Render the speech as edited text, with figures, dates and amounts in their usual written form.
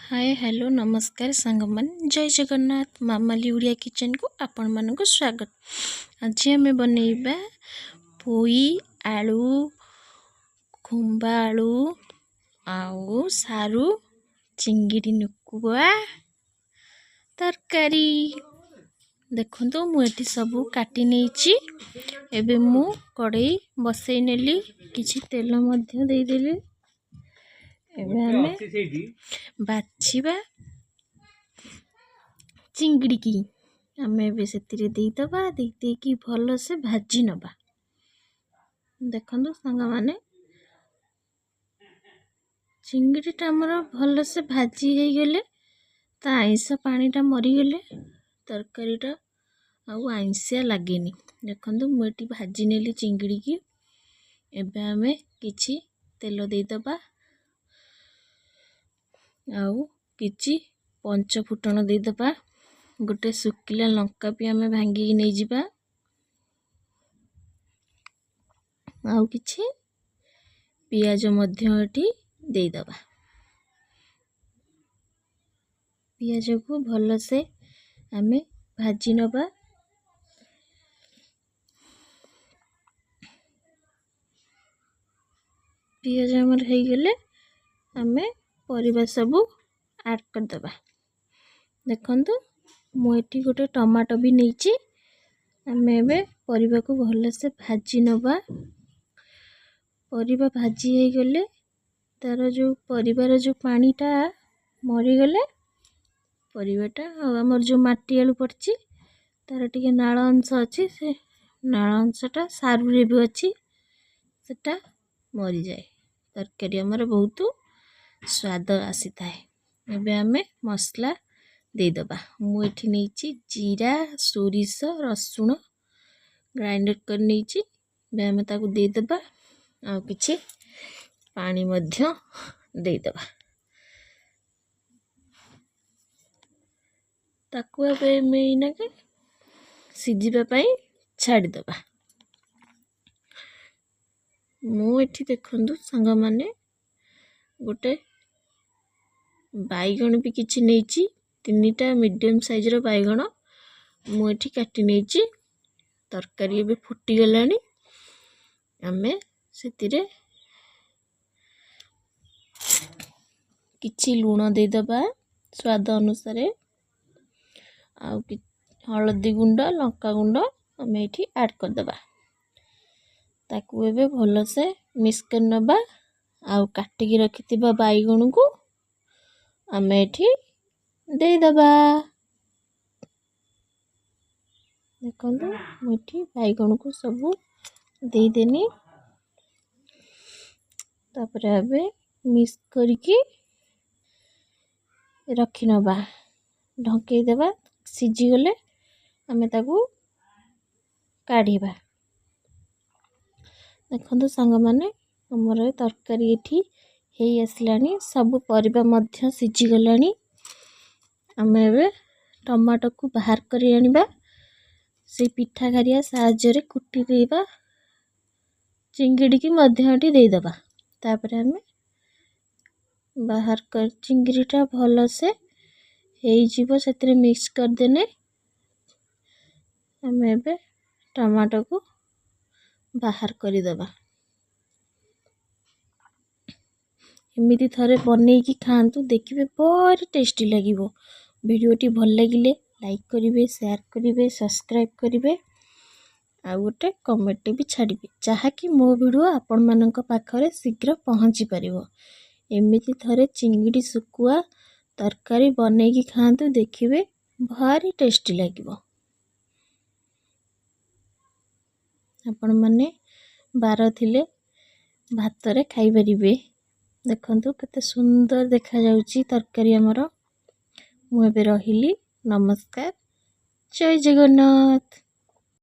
Hi hello नमस्कार सांगमान जय Jagannath मामाली Odia kitchen को आपण मानक स्वागत। आज आम बनइबा पोई आलू खुंबा आलू आउ सारू चिंगिड़ी नुकुआ तरकारी। देखो मुझे सबू काटी नहीं एबे मु कड़ई बसई नेली किछि तेल मध्य दे देली। एबे हमें बाछिबा चिंगड़ी की आमे बे सेतिरे देई दबा देई की भलो से भाजी नबा। देखंदो संगा माने चिंगड़ीटा हमर भलो से भाजी हे गेले ता आइंस पानीटा मरी गेले तरकारीटा आउ आइंसिया लागेनी। देखंदो मु एटी भाजी नेली चिंगड़ी की। एबे हमें किछि तेल देई दबा आउ किछि पंच फुटण दे दबा। गोटे सुकिला लंका भी आमे भांगी नहीं जिबा आउ किछि पियाज मध्य एटी दे दबा। पियाज को भलो से आमे भाजी नबा। पियाज हमर हे गेले आमे परिबा सबू ऐड कर दबा। देखंतु मु एटी गोटे टमाटो भी नहींची आमे एबे परिबा को भलो से भाजी नबा। परिबा भाजी हे गेले तार जो परिबार जो पानीटा मरी गेले परिबाटा हमर जो माटी आलू पड़ची तार टिके नाळ अंश अछि से नाळ अंशटा सारू रे भी अछि सेटा मरी जाए तरकारी हमर बहुत स्वाद आसी थाए। एबे हमें मसला दे दबा। मु एठी नहींची जीरा सोरिष रसुण ग्राइंडर कर नहींची बे हमें ताको दे दबा आ किछि पानी मध्य दे दबा। ताको एबे मेना के सिजिबा पई छाड़ी दबा। मु एठी देखंदु संगा माने गोटे बाइगण भी किछि नहींची तीनटा मीडियम साइज रो बाइगण मु एठी काटी नहींची। तरकारी एबे फुटी गलानी आमे सेतिरे किछि लूण दे दबा स्वाद अनुसार आउ हळदी गुंड लंका गुंड आमे एठी ऐड कर दबा। ताकू एबे भलो से मिक्स कर नबा आउ काटी की रखितिबा बाइगण को आमे एठी दे दबा। देखंदो मुठी बाइगण को सब दे देनी तापर एबे मिक्स करके रखी नबा ढंके देबा। सिजी गले आमे ताकू काढीबा। देखंदो संग माने हमर तरकारी एठी हे आसलानी सब परिबा मध्य सिजी गलानी। आमे एबे टमाटो को बाहर करी आनिबा से पिठा खारिया साहाय्य रे कुटी देबा चिंगड़ी की मध्यटी दे दबा। तापर हमें बाहर कर चिंगड़ीटा भलो से हे जीवो सेतरे मिक्स कर देने हमें एबे टमाटो को बाहर करी दबा। एमिति थरे बनै की खांतु देखिबे बड़ी टेस्टी लागिवो। वीडियोटी भल लागिले लाइक करिवे शेयर करिवे सब्सक्राइब करिवे आ गोटे कमेंट भी छाड़िबे जहा कि मो वीडियो आपण मानक पाखरे शीघ्र पहुंची परिवो। एमिति थरे चिंगड़ी सुकुआ तरकारी बनै की खांतु देखिबे भारी टेस्टी लागिवो। आपण माने बार थिले भात रे खाई परिबे। देखंतु केते सुंदर देखा जाउची तरकारी हमर। मु एबे रहिली नमस्कार जय जगन्नाथ।